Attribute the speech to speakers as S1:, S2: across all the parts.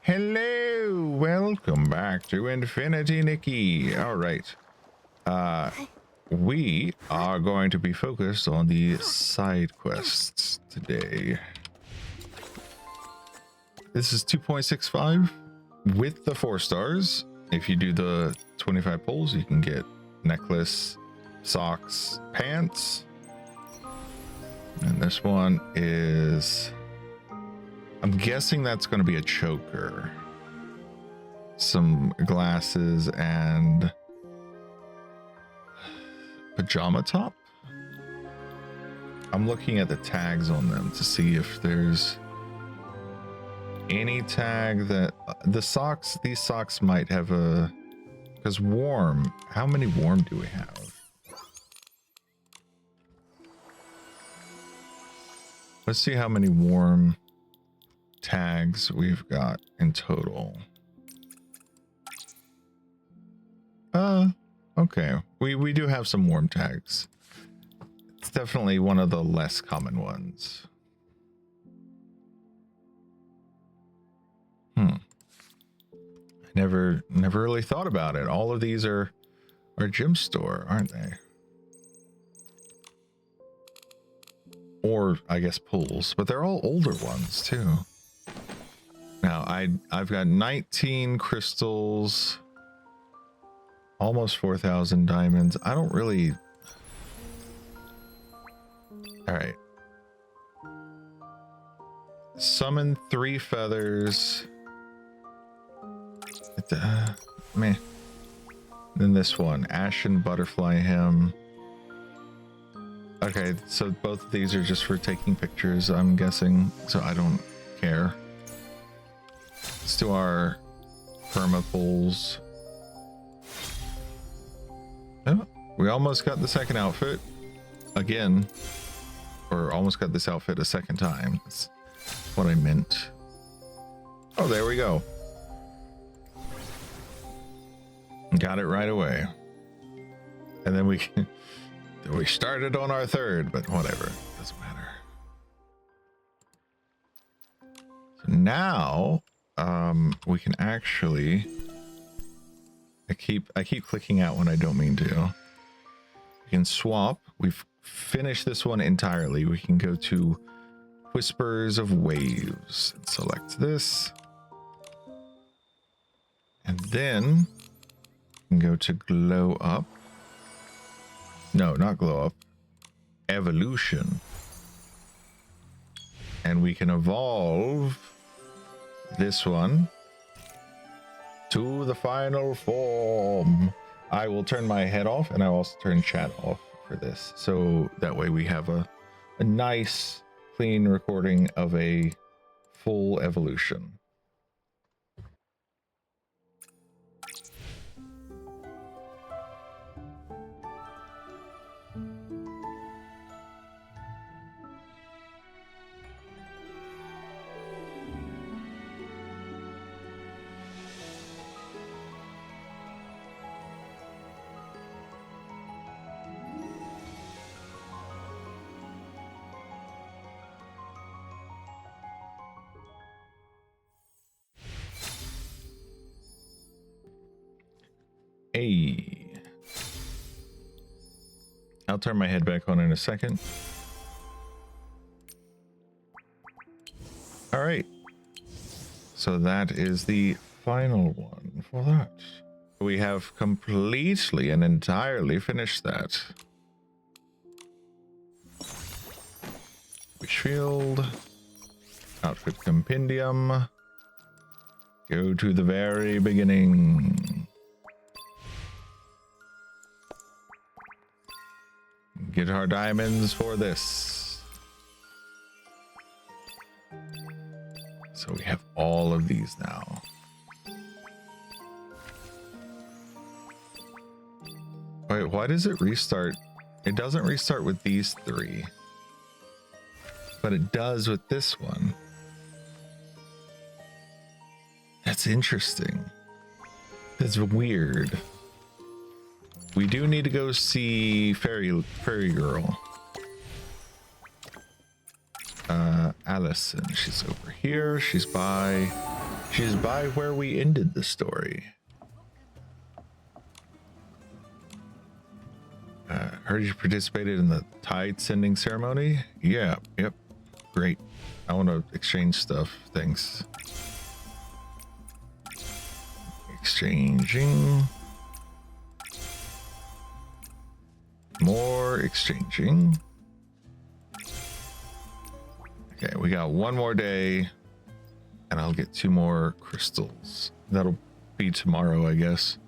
S1: Hello, welcome back to Infinity, Nikki. All right. We are going to be focused on the side quests today. This is 2.65 with the 4 stars. If you do the 25 pulls, you can get necklace, socks, pants. And this one is, I'm guessing that's going to be a choker. Some glasses and pajama top. I'm looking at the tags on them to see if there's any tag that the socks, these socks might have a, because warm, how many warm do we have? Let's see how many warm tags we've got in total. Okay, we do have some warm tags. It's definitely one of the less common ones. I never really thought about it. All of these are gym store, aren't they? Or I guess pools, but they're all older ones too. Now I've got 19 crystals, almost 4,000 diamonds. I don't really. All right. Summon 3 feathers. Meh. Then this one, Ashen Butterfly Hem. Okay, so both of these are just for taking pictures, I'm guessing, so I don't care. Let's do our perma pulls. Oh, we almost got the second outfit again, or almost got this outfit a second time. That's what I meant. Oh, there we go. Got it right away. And then we started on our third, but whatever, doesn't matter. So now we can actually, I keep clicking out when I don't mean to. We can swap. We've finished this one entirely. We can go to Whispers of Waves and select this. And then we can go to Glow Up. No, not Glow Up. Evolution. And we can evolve this one to the final form. I will turn my head off, and I'll also turn chat off for this. So that way we have a nice, clean recording of a full evolution. Hey, I'll turn my head back on in a second. All right, so that is the final one for that. We have completely and entirely finished that. Shield, outfit compendium, go to the very beginning. Get our diamonds for this. So we have all of these now. Wait, why does it restart? It doesn't restart with these 3, but it does with this one. That's interesting. That's weird. We do need to go see Fairy Girl. Allison, she's over here. She's by She's by where we ended the story. Heard you participated in the tide sending ceremony? Yeah, yep. Great. I want to exchange stuff. Thanks. Exchanging. More exchanging. Okay, we got one more day and I'll get 2 more crystals. That'll be tomorrow, I guess.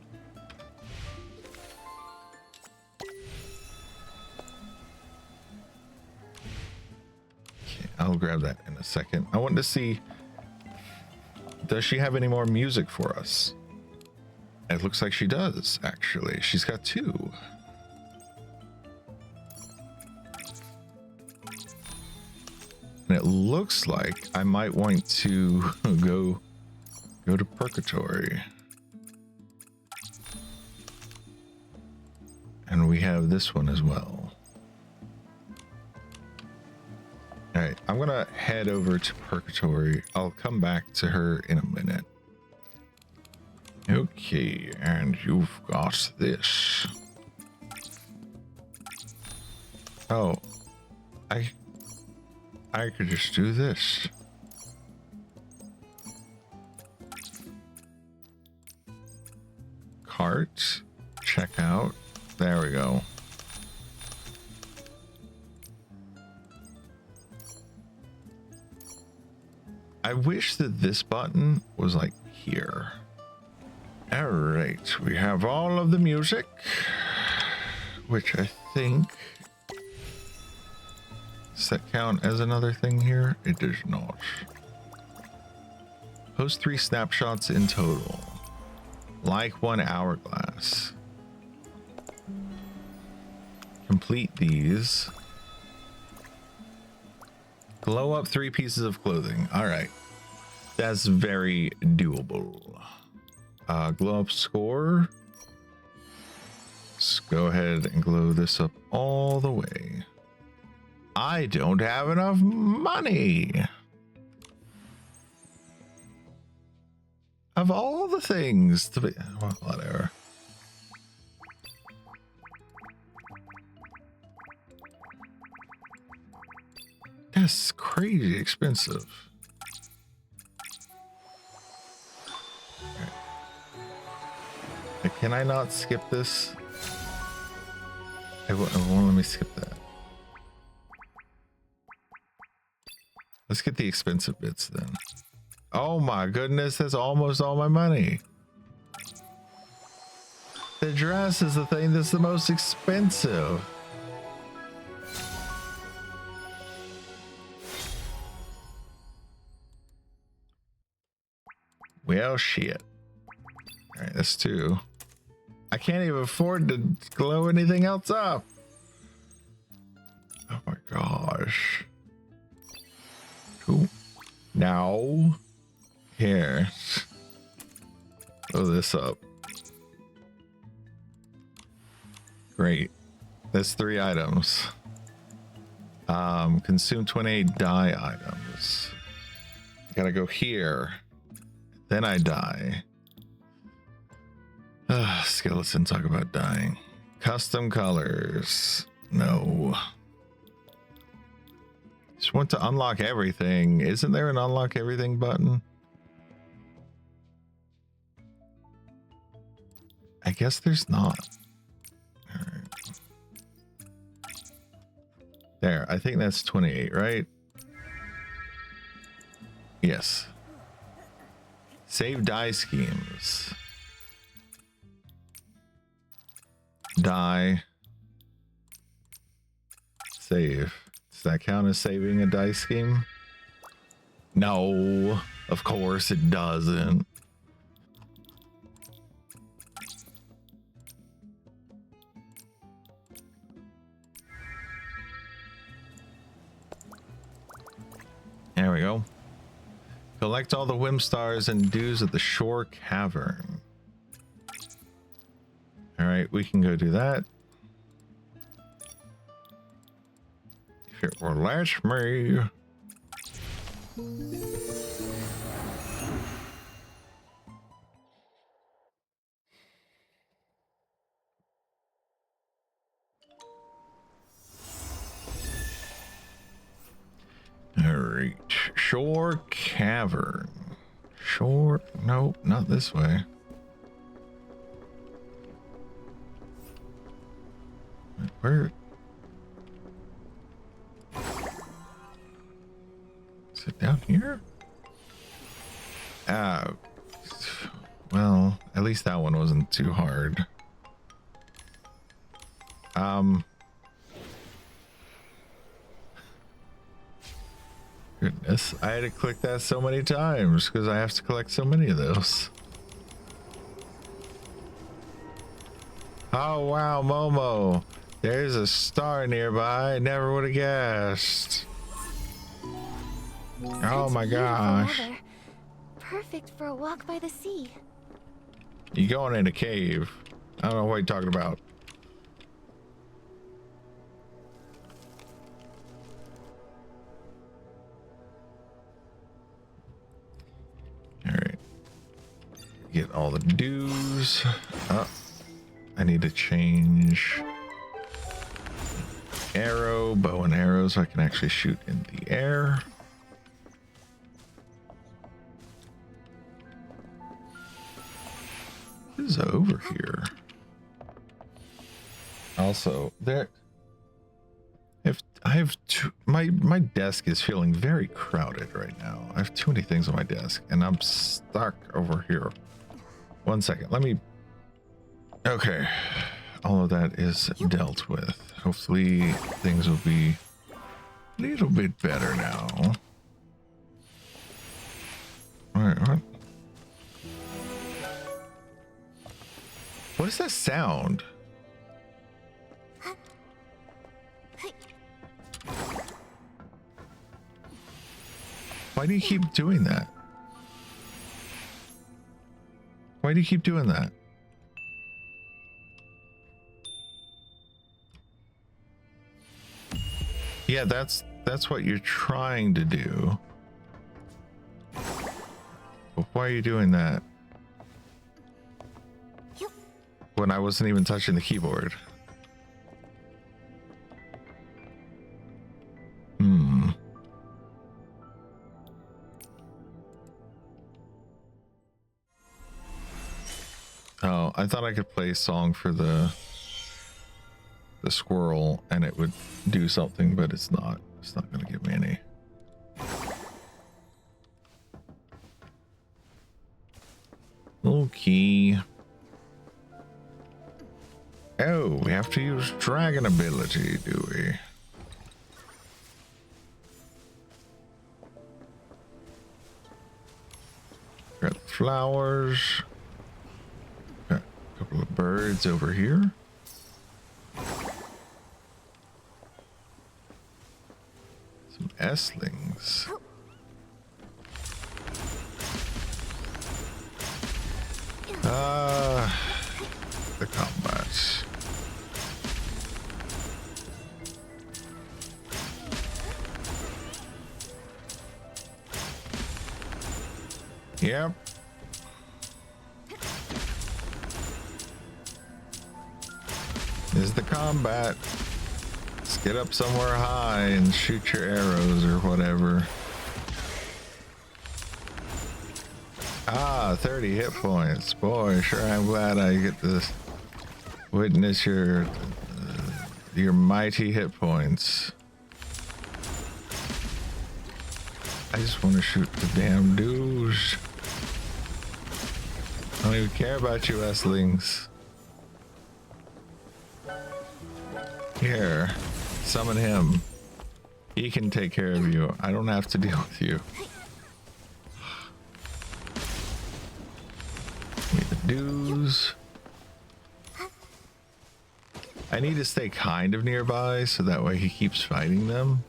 S1: Okay, I'll grab that in a second. I want to see, does she have any more music for us? It looks like she does, actually. She's got 2. And it looks like I might want to go to Purgatory. And we have this one as well. All right, I'm gonna head over to Purgatory. I'll come back to her in a minute. Okay, and you've got this. Oh, I could just do this. Cart, check out. There we go. I wish that this button was like here. All right, we have all of the music, which I think, does that count as another thing here? It does not. Post 3 snapshots in total. Like 1 hourglass. Complete these. Glow up 3 pieces of clothing. All right. That's very doable. Glow up score. Let's go ahead and glow this up all the way. I don't have enough money. Of all the things to be, well, whatever. That's crazy expensive. Can I not skip this? It won't let me skip that. Let's get the expensive bits then. Oh my goodness, that's almost all my money. The dress is the thing that's the most expensive. Well, shit. All right, that's 2. I can't even afford to glow anything else up. Oh my gosh. Cool. Now, here. Blow this up. Great. That's 3 items. Consume 28 dye items. Gotta go here. Then I die. Skeleton, talk about dying. Custom colors. No. Just want to unlock everything. Isn't there an unlock everything button? I guess there's not. All right. There, I think that's 28, right? Yes. Save dye schemes. Die. Save. Does that count as saving a dye scheme? No, of course it doesn't. There we go. Collect all the whim stars and dues at the shore cavern. All right, we can go do that. If it will let me. Shore Cavern. Shore, nope, not this way. Where? Is it down here? Well, at least that one wasn't too hard. Goodness, I had to click that so many times because I have to collect so many of those. Oh wow, Momo, there's a star nearby. I never would have guessed. Oh my gosh.
S2: Weather. Perfect for a walk by the sea.
S1: You going in a cave? I don't know what you're talking about. All right. Get all the dues. Oh, I need to change arrow, bow and arrow, so I can actually shoot in the air. What is over here? Also, there. If I have my desk is feeling very crowded right now. I have too many things on my desk, and I'm stuck over here. 1 second. Let me. Okay, all of that is dealt with. Hopefully, things will be a little bit better now. All right, what? What is that sound? Why do you keep doing that? Why do you keep doing that? Yeah, that's what you're trying to do. But why are you doing that? When I wasn't even touching the keyboard. Oh, I thought I could play a song for the squirrel and it would do something, but it's not. It's not gonna give me any. Okay. Oh, we have to use dragon ability, do we? Got flowers. Got a couple of birds over here. Some estlings. The combat. Yep. This is the combat. Let's get up somewhere high and shoot your arrows or whatever. Ah, 30 hit points. Boy, sure I'm glad I get to witness your mighty hit points. I just want to shoot the damn dudes. I don't even care about you estlings. Here, summon him. He can take care of you. I don't have to deal with you. Give me the dues. I need to stay kind of nearby so that way he keeps fighting them.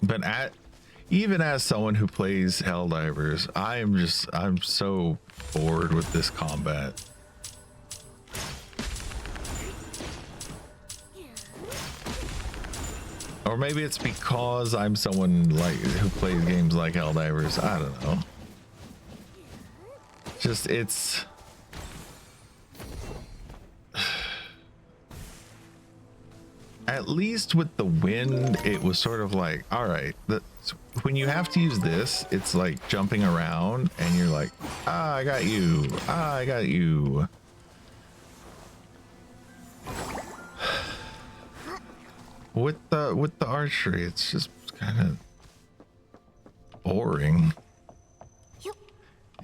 S1: But even as someone who plays Helldivers, I'm so bored with this combat. Or maybe it's because I'm someone like who plays games like Helldivers. I don't know. Just at least with the wind, it was sort of like, all right, when you have to use this, it's like jumping around and you're like, ah, I got you. Ah, I got you. With the archery, it's just kind of boring.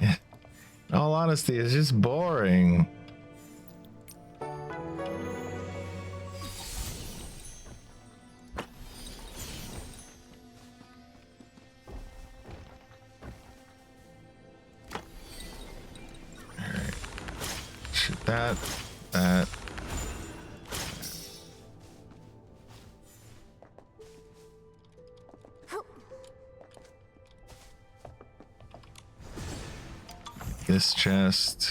S1: Yeah. In all honesty, it's just boring. Alright. Shoot that. This chest.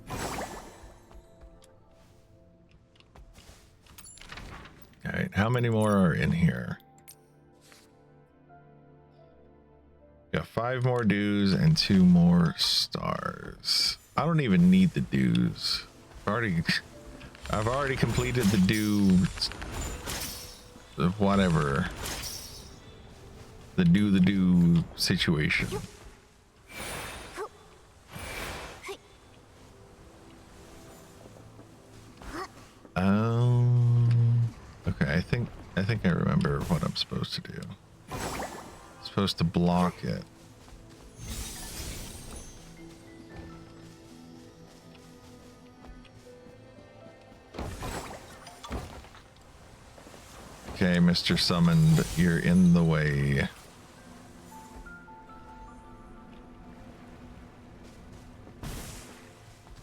S1: All right, how many more are in here? Got 5 more dues and 2 more stars. I don't even need the dues. I've already completed the due of whatever. The do situation. Okay, I think I remember what I'm supposed to do. I'm supposed to block it. Okay, Mr. Summoned, you're in the way.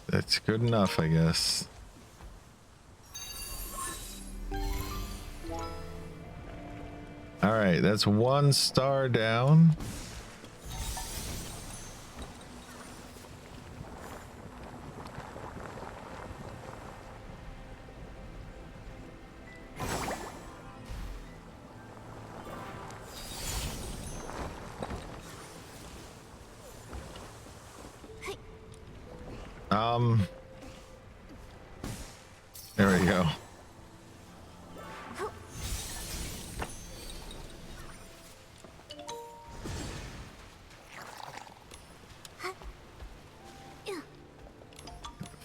S1: That's good enough, I guess. All right, that's 1 star down. There we go.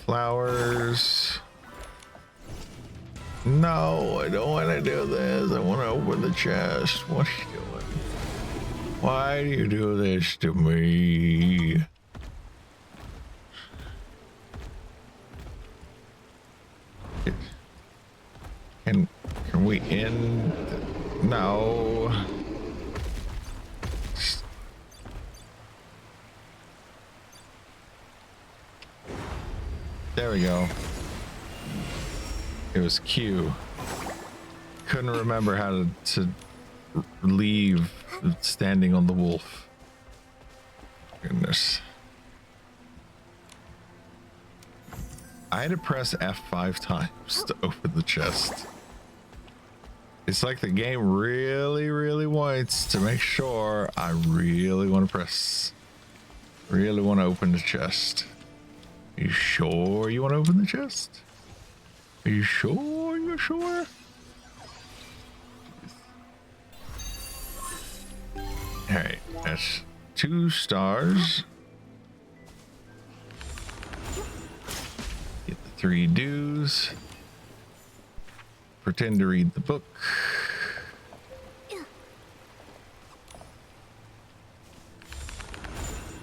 S1: Flowers. No, I don't want to do this. I want to open the chest. What are you doing? Why do you do this to me? Can we end? No. There we go. It was Q. Couldn't remember how to leave standing on the wolf. Goodness. I had to press F5 times to open the chest. It's like the game really wants to make sure I really want to open the chest. Are you sure you want to open the chest? Are you sure? You're sure? Alright, that's 2 stars. Get the 3 dues. Pretend to read the book.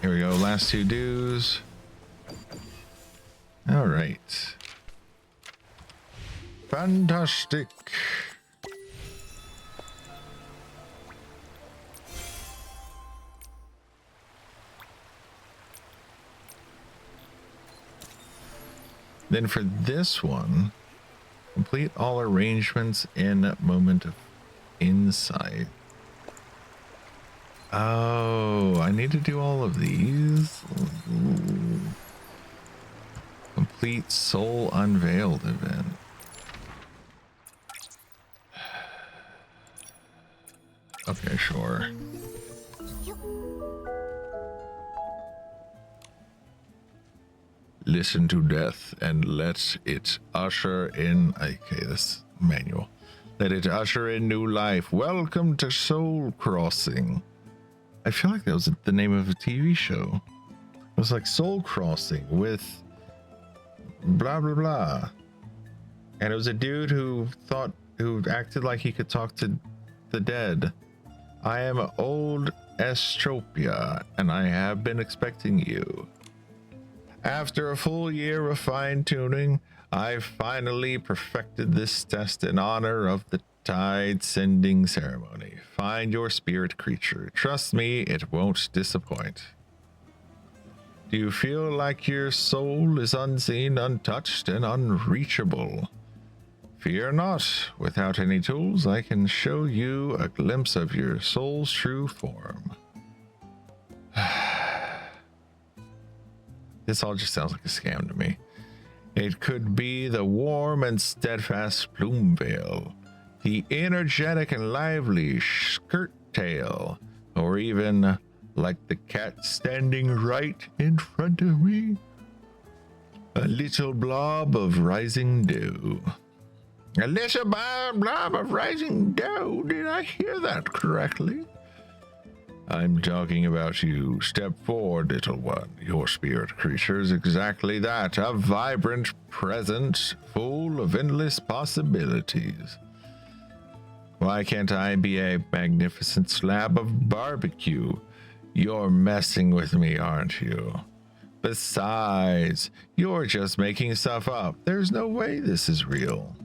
S1: Here we go, last 2 dues. All right. Fantastic. Then for this one, complete all arrangements in moment of insight. Oh, I need to do all of these. Ooh. Complete Soul Unveiled event. Okay, sure. Listen to death and let it usher in. Okay, this manual. Let it usher in new life. Welcome to Soul Crossing. I feel like that was the name of a TV show. It was like Soul Crossing with blah blah blah, and it was a dude who acted like he could talk to the dead. I am old Estropia, and I have been expecting you. After a full year of fine-tuning, I finally perfected this test in honor of the tide sending ceremony. Find your spirit creature. Trust me, it won't disappoint. Do you feel like your soul is unseen, untouched, and unreachable? Fear not. Without any tools, I can show you a glimpse of your soul's true form. This all just sounds like a scam to me. It could be the warm and steadfast plume veil, the energetic and lively skirt tail, or even like the cat standing right in front of me, a little blob of rising dew. A little blob of rising dew. Did I hear that correctly? I'm talking about you. Step forward, little one. Your spirit creature is exactly that, a vibrant present full of endless possibilities. Why can't I be a magnificent slab of barbecue? You're messing with me, aren't you? Besides, you're just making stuff up. There's no way this is real.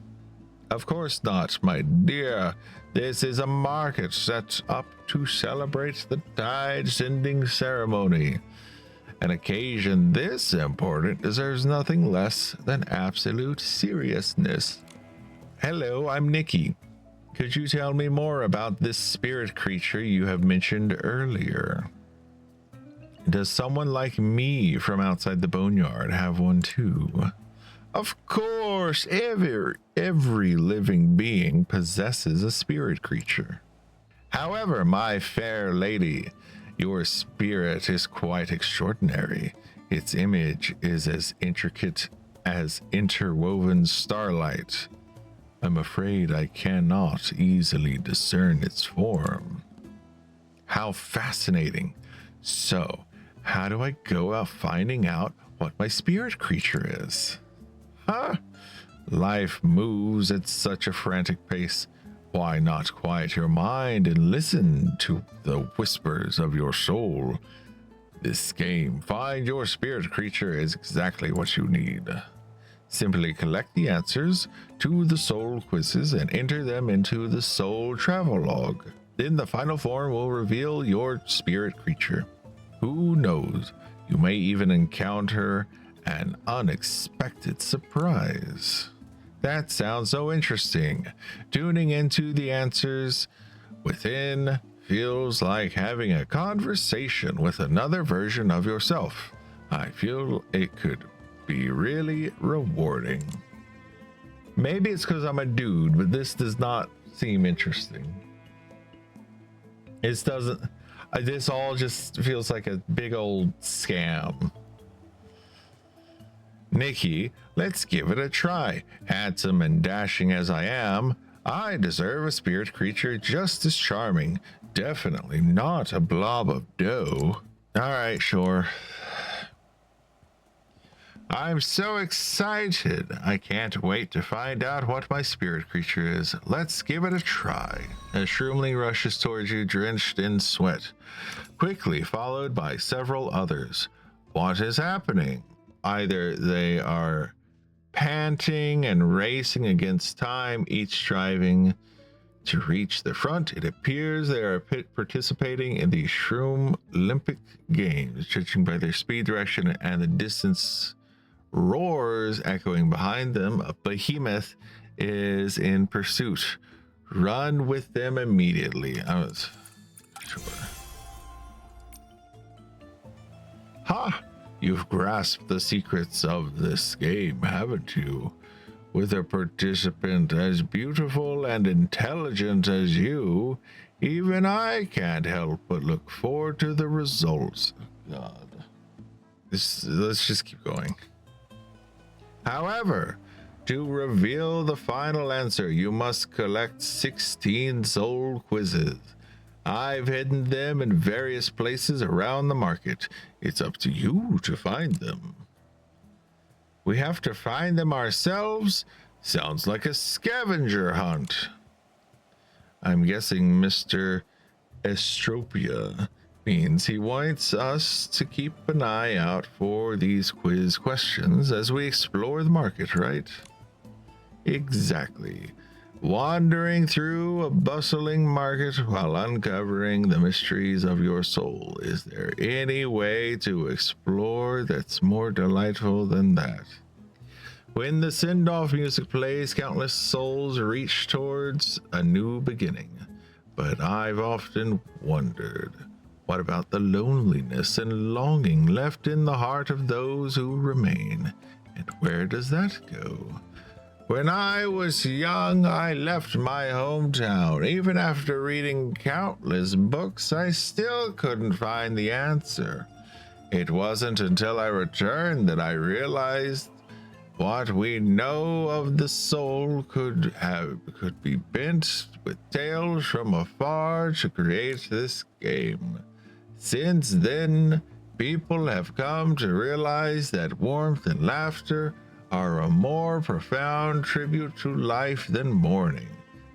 S1: Of course not, my dear. This is a market set up to celebrate the tide sending ceremony. An occasion this important deserves nothing less than absolute seriousness. Hello, I'm Nikki. Could you tell me more about this spirit creature you have mentioned earlier? Does someone like me from outside the boneyard have one too? Of course, every living being possesses a spirit creature. However, my fair lady, your spirit is quite extraordinary. Its image is as intricate as interwoven starlight. I'm afraid I cannot easily discern its form. How fascinating. So, how do I go about finding out what my spirit creature is? Huh? Life moves at such a frantic pace. Why not quiet your mind and listen to the whispers of your soul? This game, Find Your Spirit Creature, is exactly what you need. Simply collect the answers to the soul quizzes and enter them into the soul travelogue. Then the final form will reveal your spirit creature. Who knows? You may even encounter an unexpected surprise. That sounds so interesting. Tuning into the answers within feels like having a conversation with another version of yourself. I feel it could be really rewarding. Maybe it's because I'm a dude, but this does not seem interesting. It doesn't. This all just feels like a big old scam. Nikki, let's give it a try. Handsome and dashing as I am, I deserve a spirit creature just as charming. Definitely not a blob of dough. All right, sure. I'm so excited. I can't wait to find out what my spirit creature is. Let's give it a try. As Shroomling rushes towards you, drenched in sweat, quickly followed by several others. What is happening? Either they are panting and racing against time, each striving to reach the front. It appears they are participating in the Shroom Olympic Games, judging by their speed, direction, and the distance. Roars echoing behind them. A behemoth is in pursuit. Run with them immediately. I was sure. Ha! You've grasped the secrets of this game, haven't you? With a participant as beautiful and intelligent as you, even I can't help but look forward to the results. God. Let's just keep going. However, To reveal the final answer, you must collect 16 soul quizzes. I've hidden them in various places around the market. It's up to you to find them. We have to find them ourselves? Sounds like a scavenger hunt. I'm guessing Mr. Estropia means he wants us to keep an eye out for these quiz questions as we explore the market, right? Exactly. Wandering through a bustling market while uncovering the mysteries of your soul. Is there any way to explore that's more delightful than that? When the send-off music plays, countless souls reach towards a new beginning. But I've often wondered, what about the loneliness and longing left in the heart of those who remain? And where does that go? When I was young, I left my hometown. Even after reading countless books, I still couldn't find the answer. It wasn't until I returned that I realized what we know of the soul could be bent with tales from afar to create this game. Since then, people have come to realize that warmth and laughter are a more profound tribute to life than mourning.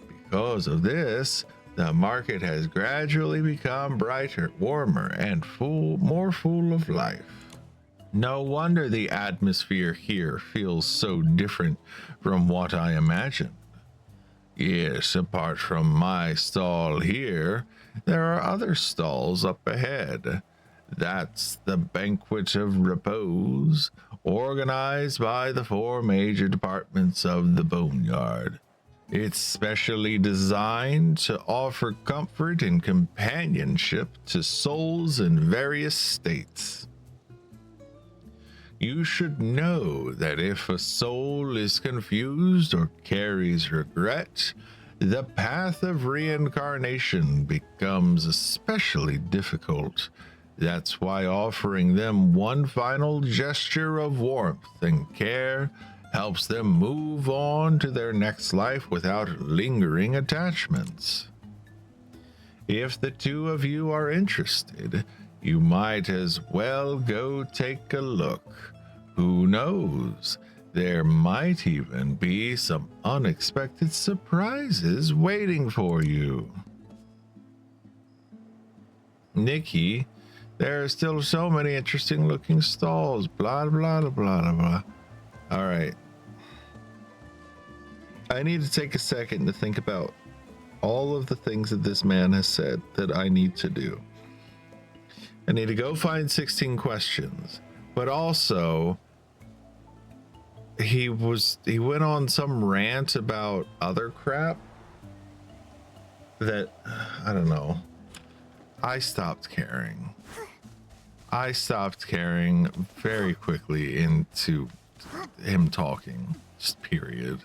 S1: Because of this, the market has gradually become brighter, warmer, and more full of life. No wonder the atmosphere here feels so different from what I imagined. Yes, apart from my stall here, there are other stalls up ahead. That's the Banquet of Repose, organized by the 4 major departments of the Boneyard. It's specially designed to offer comfort and companionship to souls in various states. You should know that if a soul is confused or carries regret, the path of reincarnation becomes especially difficult. That's why offering them one final gesture of warmth and care helps them move on to their next life without lingering attachments. If the two of you are interested, you might as well go take a look. Who knows? There might even be some unexpected surprises waiting for you. Nikki, there are still so many interesting looking stalls. Blah, blah, blah, blah, blah. All right. I need to take a second to think about all of the things that this man has said that I need to do. I need to go find 16 questions, but also he went on some rant about other crap that, I don't know. I stopped caring. I stopped caring very quickly into him talking, just period.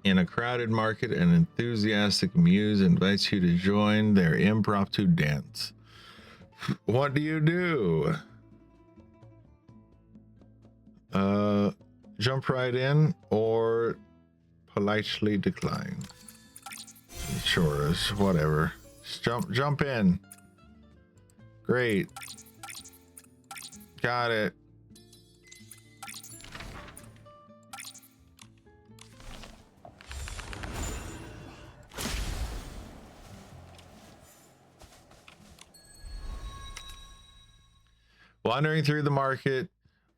S1: In a crowded market, an enthusiastic muse invites you to join their impromptu dance. What do you do? Jump right in or politely decline. Sure, whatever. Just jump in. Great. Got it. Wandering through the market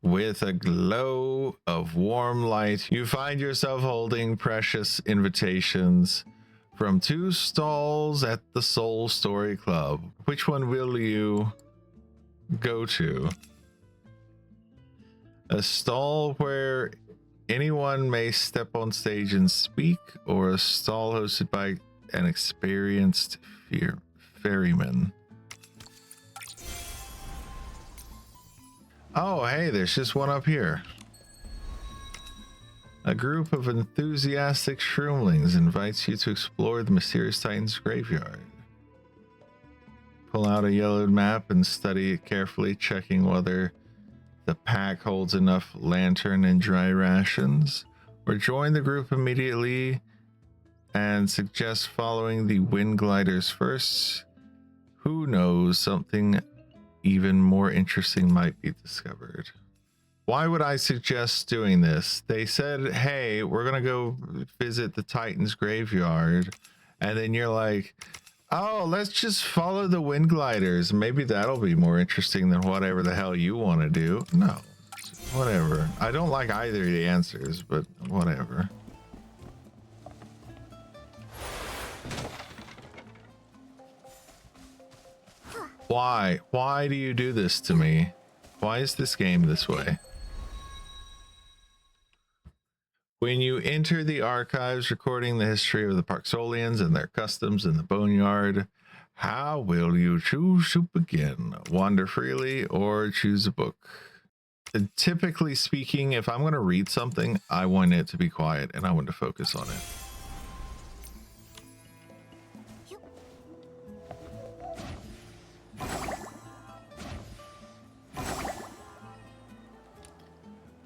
S1: with a glow of warm light, you find yourself holding precious invitations from 2 stalls at the Soul Story Club. Which one will you go to? A stall where anyone may step on stage and speak, or a stall hosted by an experienced ferryman? Oh, hey, there's just one up here. A group of enthusiastic shroomlings invites you to explore the mysterious Titan's graveyard. Pull out a yellowed map and study it carefully, checking whether the pack holds enough lantern and dry rations. Or join the group immediately and suggest following the wind gliders first. Who knows, something even more interesting might be discovered. Why would I suggest doing this? They said, hey, we're gonna go visit the Titan's graveyard, and then you're like, oh, let's just follow the wind gliders. Maybe that'll be more interesting than whatever the hell you want to do. No, whatever. I don't like either of the answers, but whatever. Why? Why do you do this to me? Why is this game this way? When you enter the archives recording the history of the Parksolians and their customs in the Boneyard, how will you choose to begin? Wander freely or choose a book? And typically speaking, if I'm going to read something, I want it to be quiet and I want to focus on it.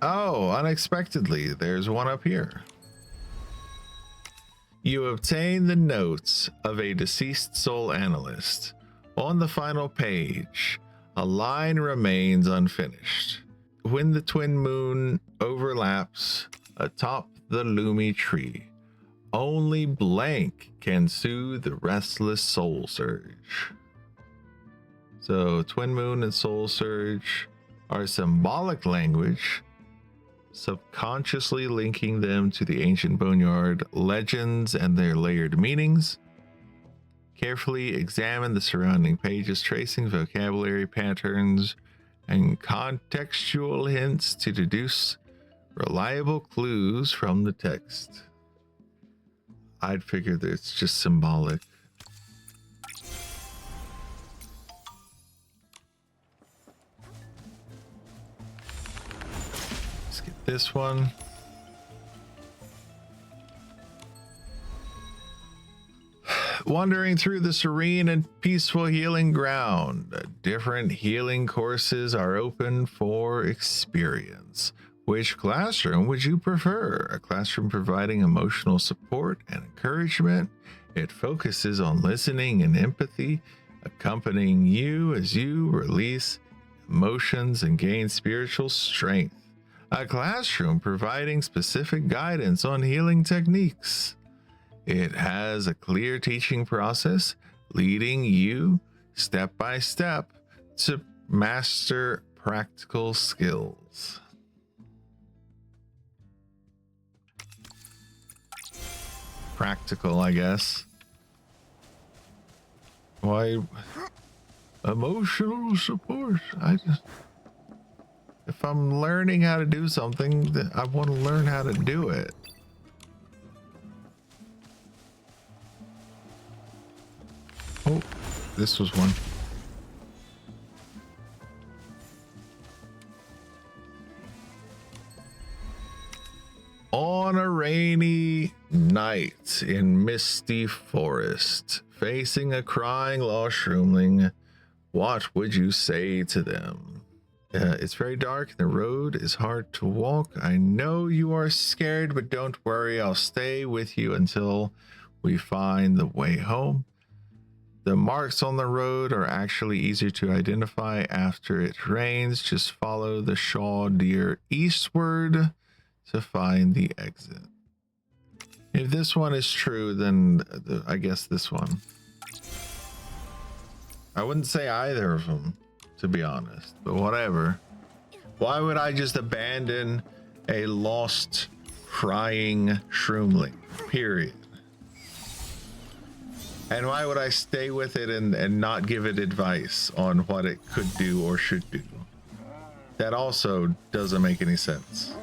S1: Oh, unexpectedly, there's one up here. You obtain the notes of a deceased soul analyst. On the final page, a line remains unfinished. When the twin moon overlaps atop the loomy tree, only blank can soothe the restless soul surge. So twin moon and soul surge are symbolic language, subconsciously linking them to the ancient Boneyard legends and their layered meanings. Carefully examine the surrounding pages, tracing vocabulary patterns and contextual hints to deduce reliable clues from the text. I'd figure that it's just symbolic. This one. Wandering through the serene and peaceful healing ground, different healing courses are open for experience. Which classroom would you prefer? A classroom providing emotional support and encouragement. It focuses on listening and empathy, accompanying you as you release emotions and gain spiritual strength. A classroom providing specific guidance on healing techniques. It has a clear teaching process, leading you step by step to master practical skills. Practical, I guess. Why? Emotional support. If I'm learning how to do something, I want to learn how to do it. Oh, this was one. On a rainy night in misty forest, facing a crying lost shroomling, what would you say to them? It's very dark and the road is hard to walk. I know you are scared, but don't worry. I'll stay with you until we find the way home. The marks on the road are actually easier to identify after it rains. Just follow the shaw deer eastward to find the exit. If this one is true, then I guess this one. I wouldn't say either of them, to be honest, but whatever. Why would I just abandon a lost, crying shroomling? Period. And why would I stay with it and not give it advice on what it could do or should do? That also doesn't make any sense.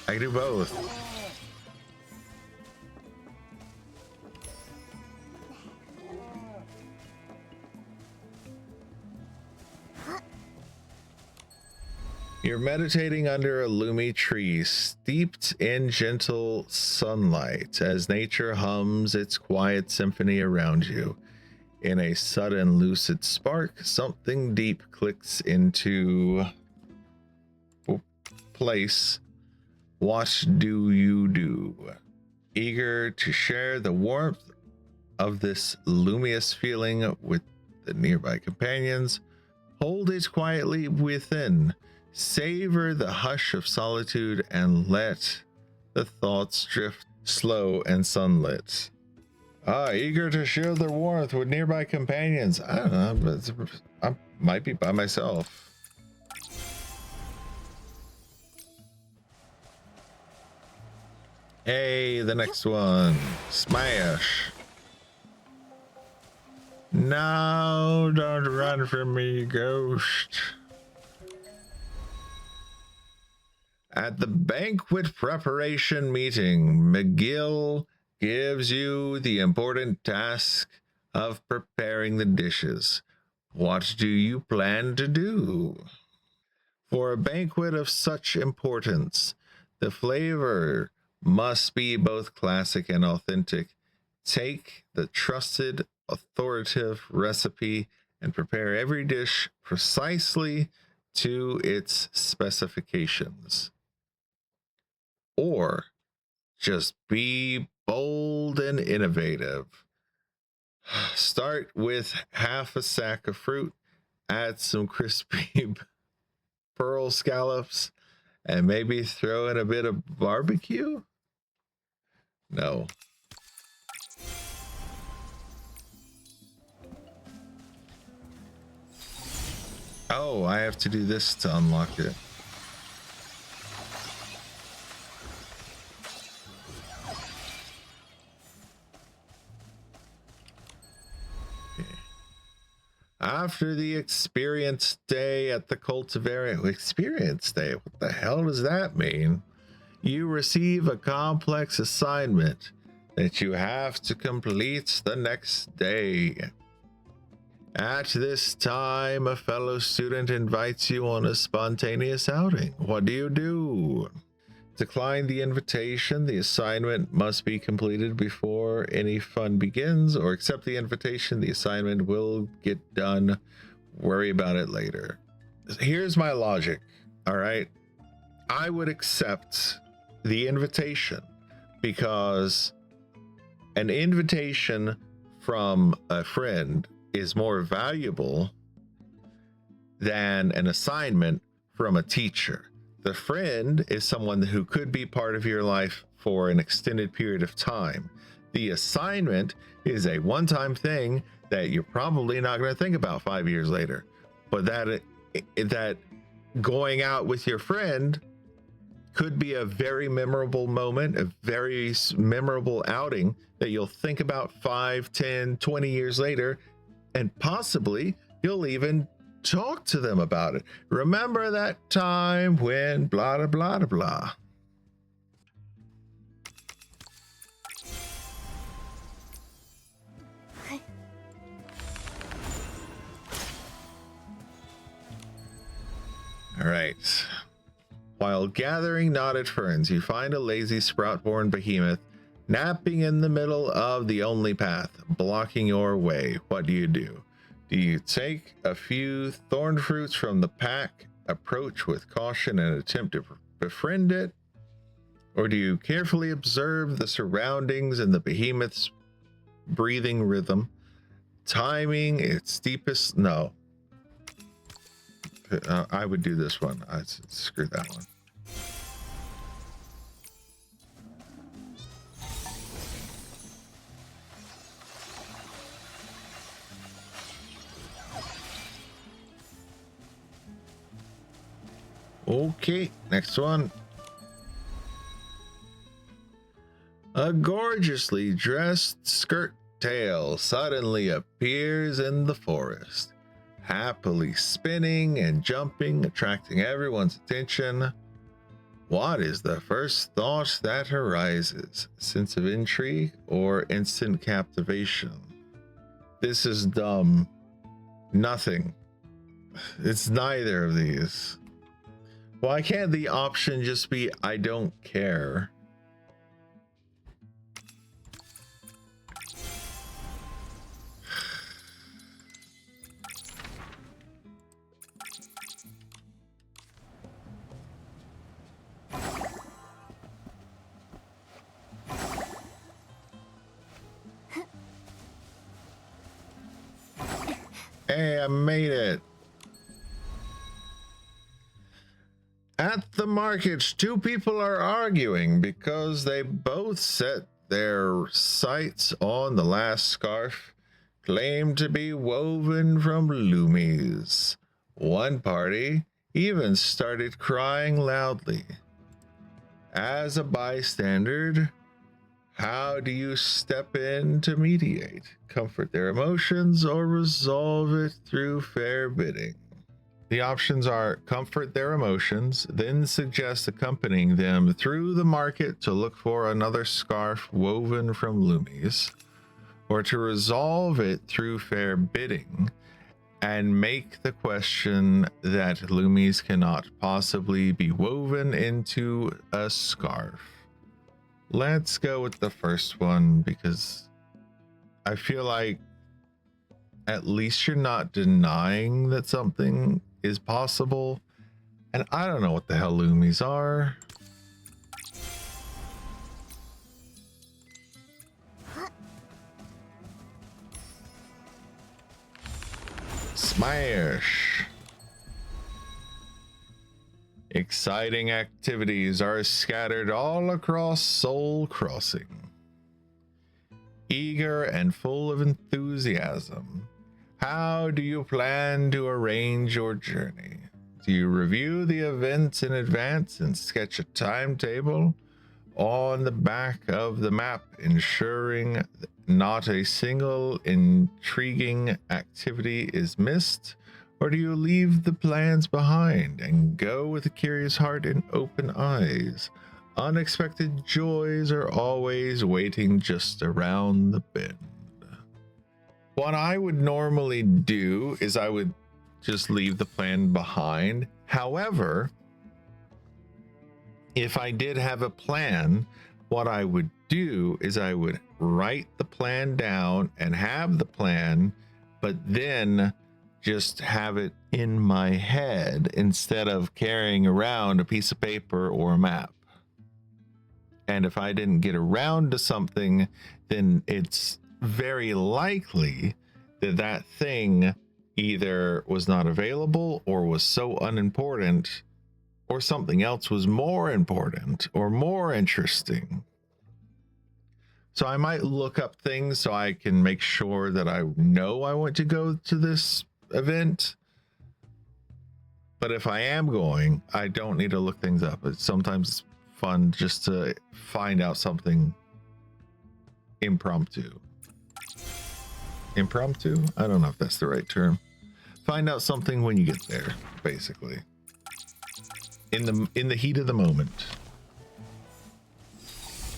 S1: I can do both. You're meditating under a loomy tree, steeped in gentle sunlight, as nature hums its quiet symphony around you. In a sudden lucid spark, something deep clicks into place. What do you do? Eager to share the warmth of this luminous feeling with the nearby companions, hold it quietly within. Savor the hush of solitude and let the thoughts drift slow and sunlit. Eager to share their warmth with nearby companions. I don't know, but I might be by myself. Hey, the next one. Smash. No, don't run from me, ghost. At the banquet preparation meeting, McGill gives you the important task of preparing the dishes. What do you plan to do? For a banquet of such importance, the flavor must be both classic and authentic. Take the trusted, authoritative recipe and prepare every dish precisely to its specifications. Or just be bold and innovative. Start with half a sack of fruit, add some crispy pearl scallops, and maybe throw in a bit of barbecue? No. Oh, I have to do this to unlock it. After the experience day at the cultivator, experience day, what the hell does that mean? You receive a complex assignment that you have to complete the next day. At this time, a fellow student invites you on a spontaneous outing. What do you do? Decline the invitation. The assignment must be completed before any fun begins, or accept the invitation. The assignment will get done. Worry about it later. Here's my logic. All right. I would accept the invitation because an invitation from a friend is more valuable than an assignment from a teacher. The friend is someone who could be part of your life for an extended period of time. The assignment is a one-time thing that you're probably not going to think about 5 years later. But that going out with your friend could be a very memorable moment, a very memorable outing that you'll think about 5, 10, 20 years later, and possibly you'll even talk to them about it. Remember that time when blah, blah, blah, blah. All right. While gathering knotted ferns, you find a lazy sprout-born behemoth napping in the middle of the only path, blocking your way. What do you do? Do you take a few thorn fruits from the pack, approach with caution, and attempt to befriend it? Or do you carefully observe the surroundings and the behemoth's breathing rhythm, timing its steepest? No. I would do this one. Screw that one. Okay, next one. A gorgeously dressed skirt tail suddenly appears in the forest, happily spinning and jumping, attracting everyone's attention. What is the first thought that arises? Sense of intrigue or instant captivation? This is dumb. Nothing. It's neither of these. Why can't the option just be I don't care? Hey, I made it. At the markets, two people are arguing because they both set their sights on the last scarf claimed to be woven from loomies. One party even started crying loudly. As a bystander, how do you step in to mediate, comfort their emotions, or resolve it through fair bidding? The options are comfort their emotions, then suggest accompanying them through the market to look for another scarf woven from loomies, or to resolve it through fair bidding and make the question that loomies cannot possibly be woven into a scarf. Let's go with the first one because I feel like at least you're not denying that something is possible. And I don't know what the hell loomies are. Smash. Exciting activities are scattered all across Soul Crossing. Eager and full of enthusiasm, how do you plan to arrange your journey? Do you review the events in advance and sketch a timetable on the back of the map, ensuring not a single intriguing activity is missed? Or do you leave the plans behind and go with a curious heart and open eyes? Unexpected joys are always waiting just around the bend. What I would normally do is I would just leave the plan behind. However, if I did have a plan, what I would do is I would write the plan down and have the plan, but then just have it in my head instead of carrying around a piece of paper or a map. And if I didn't get around to something, then it's very likely that that thing either was not available or was so unimportant, or something else was more important or more interesting. So I might look up things so I can make sure that I know I want to go to this event. But if I am going, I don't need to look things up. Sometimes it's fun just to find out something impromptu. Impromptu? I don't know if that's the right term. Find out something when you get there, basically. In the heat of the moment.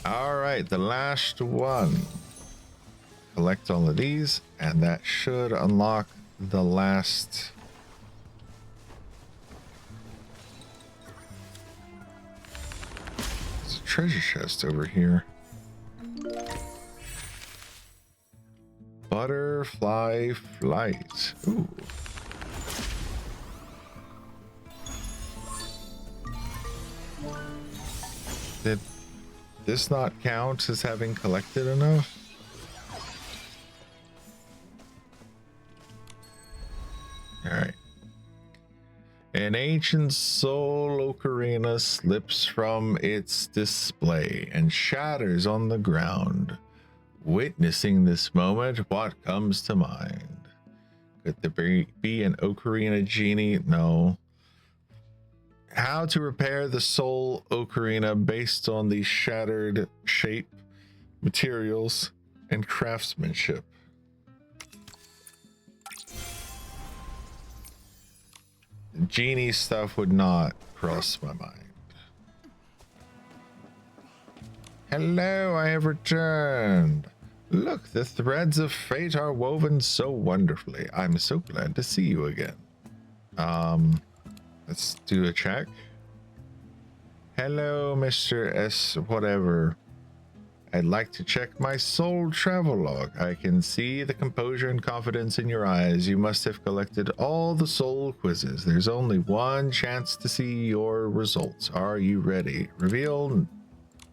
S1: All right, the last one. Collect all of these, and that should unlock the last. There's a treasure chest over here. Butterfly flight. Ooh. Did this not count as having collected enough? All right. An ancient soul ocarina slips from its display and shatters on the ground. Witnessing this moment, what comes to mind? Could there be an ocarina genie? No. How to repair the soul ocarina based on the shattered shape, materials, and craftsmanship. Genie stuff would not cross my mind. Hello, I have returned. Look, the threads of fate are woven so wonderfully. I'm so glad to see you again. Let's do a check. Hello, Mr. S. Whatever. I'd like to check my soul travelogue. I can see the composure and confidence in your eyes. You must have collected all the soul quizzes. There's only one chance to see your results. Are you ready? Reveal.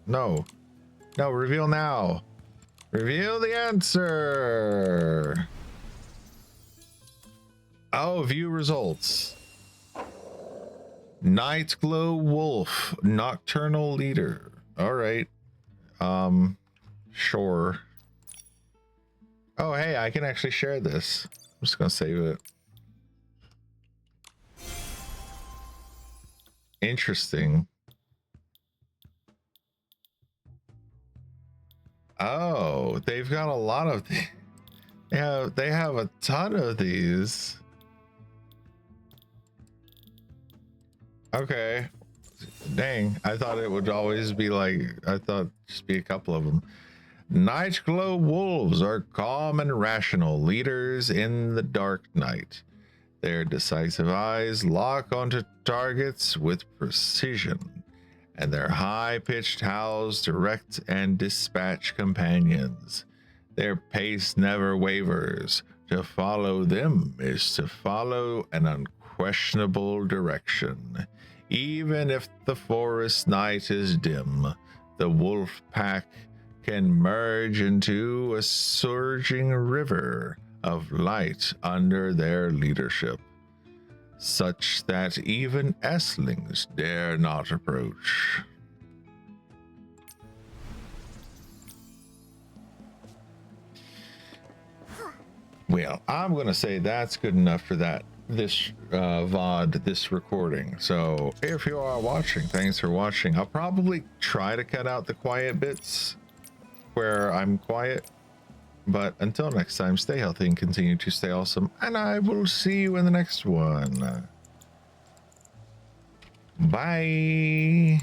S1: No. No, reveal now. Reveal the answer. Oh, view results. Night Glow Wolf, Nocturnal Leader. All right. Sure. Oh, hey, I can actually share this. I'm just gonna save it. Interesting. Oh, they've got a lot of these. Yeah, they have a ton of these. Okay. Dang, I thought it would always be like, I thought just be a couple of them. Night Glow Wolves are calm and rational leaders in the dark night. Their decisive eyes lock onto targets with precision, and their high-pitched howls direct and dispatch companions. Their pace never wavers. To follow them is to follow an unquestionable direction. Even if the forest night is dim, the wolf pack can merge into a surging river of light under their leadership, such that even Esslings dare not approach. Well, I'm going to say that's good enough for this VOD, this recording. So if you are watching, thanks for watching. I'll probably try to cut out the quiet bits where I'm quiet. But until next time, stay healthy and continue to stay awesome. And I will see you in the next one. Bye.